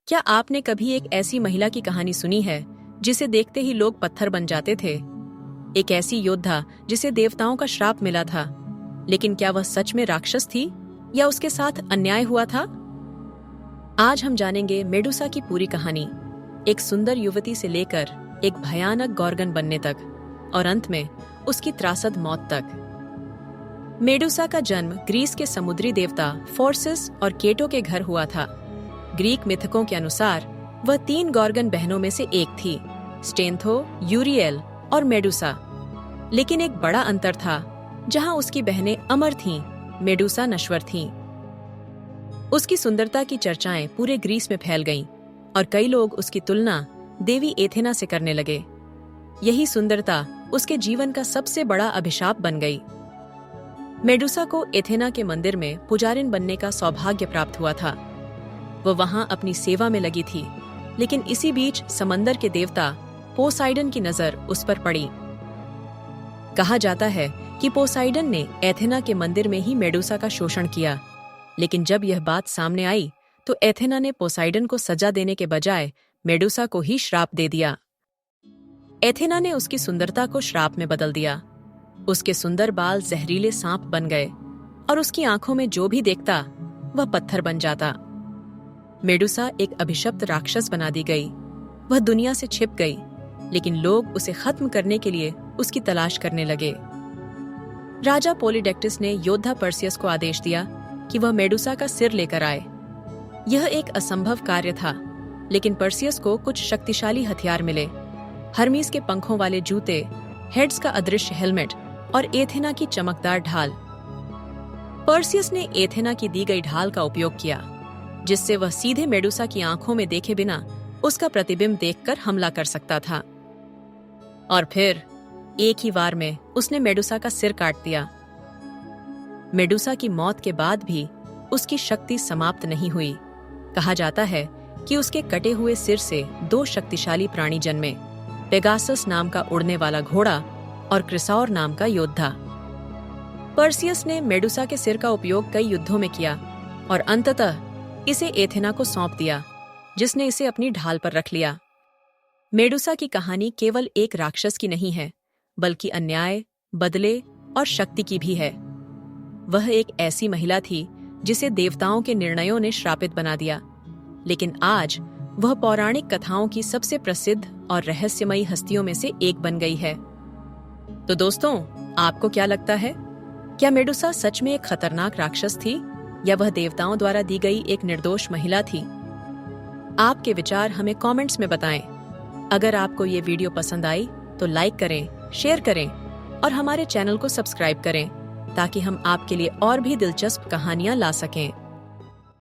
क्या आपने कभी एक ऐसी महिला की कहानी सुनी है जिसे देखते ही लोग पत्थर बन जाते थे? एक ऐसी योद्धा जिसे देवताओं का श्राप मिला था, लेकिन क्या वह सच में राक्षस थी या उसके साथ अन्याय हुआ था? आज हम जानेंगे मेडुसा की पूरी कहानी, एक सुंदर युवती से लेकर एक भयानक गॉर्गन बनने तक, और अंत में उसकी त्रासद मौत तक। मेडुसा का जन्म ग्रीस के समुद्री देवता फोर्सिस और केटो के घर हुआ था। ग्रीक मिथकों के अनुसार वह 3 गॉर्गन बहनों में से एक थी, स्टेंथो, यूरियल और मेडुसा। लेकिन एक बड़ा अंतर था, जहां उसकी बहनें अमर थीं, मेडुसा नश्वर थीं। उसकी सुंदरता की चर्चाएं पूरे ग्रीस में फैल गईं और कई लोग उसकी तुलना देवी एथेना से करने लगे। यही सुंदरता उसके जीवन का सबसे बड़ा अभिशाप बन गई। मेडुसा को एथेना के मंदिर में पुजारिन बनने का सौभाग्य प्राप्त हुआ था। वह वहां अपनी सेवा में लगी थी, लेकिन इसी बीच समंदर के देवता पोसाइडन की नजर उस पर पड़ी। कहा जाता है कि पोसाइडन ने एथेना के मंदिर में ही मेडुसा का शोषण किया, लेकिन जब यह बात सामने आई तो एथेना ने पोसाइडन को सजा देने के बजाय मेडुसा को ही श्राप दे दिया। एथेना ने उसकी सुंदरता को श्राप में बदल दिया। उसके सुंदर बाल जहरीले सांप बन गए और उसकी आंखों में जो भी देखता वह पत्थर बन जाता। मेडुसा एक अभिशप्त राक्षस बना दी गई। वह दुनिया से छिप गई, लेकिन लोग उसे खत्म करने के लिए उसकी तलाश करने लगे। राजा पोलिडेक्टिस ने योद्धा पर्सियस को आदेश दिया कि वह मेडुसा का सिर लेकर आए। यह एक असंभव कार्य था, लेकिन पर्सियस को कुछ शक्तिशाली हथियार मिले। हर्मीस के पंखों वाले जूते, हेड्स का अदृश्य हेलमेट और एथेना की चमकदार ढाल। पर्सियस ने एथेना की दी गई ढाल का उपयोग किया, जिससे वह सीधे मेडुसा की आंखों में देखे बिना उसका प्रतिबिंब देखकर हमला कर सकता था। और फिर एक ही वार में उसने मेडुसा का सिर काट दिया। मेडुसा की मौत के बाद भी उसकी शक्ति समाप्त नहीं हुई। कहा जाता है कि उसके कटे हुए सिर से 2 शक्तिशाली प्राणी जन्मे, पेगासस नाम का उड़ने वाला घोड़ा और क्रिसौर नाम का योद्धा। पर्सियस ने मेडुसा के सिर का उपयोग कई युद्धों में किया और अंततः इसे एथेना को सौंप दिया, जिसने इसे अपनी ढाल पर रख लिया। मेडुसा की कहानी केवल एक राक्षस की नहीं है, बल्कि अन्याय, बदले और शक्ति की भी है। वह एक ऐसी महिला थी जिसे देवताओं के निर्णयों ने श्रापित बना दिया, लेकिन आज वह पौराणिक कथाओं की सबसे प्रसिद्ध और रहस्यमयी हस्तियों में से एक बन गई है। तो दोस्तों, आपको क्या लगता है? क्या मेडुसा सच में एक खतरनाक राक्षस थी या वह देवताओं द्वारा दी गई एक निर्दोष महिला थी? आपके विचार हमें कमेंट्स में बताएं। अगर आपको ये वीडियो पसंद आई तो लाइक करें, शेयर करें और हमारे चैनल को सब्सक्राइब करें, ताकि हम आपके लिए और भी दिलचस्प कहानियां ला सकें।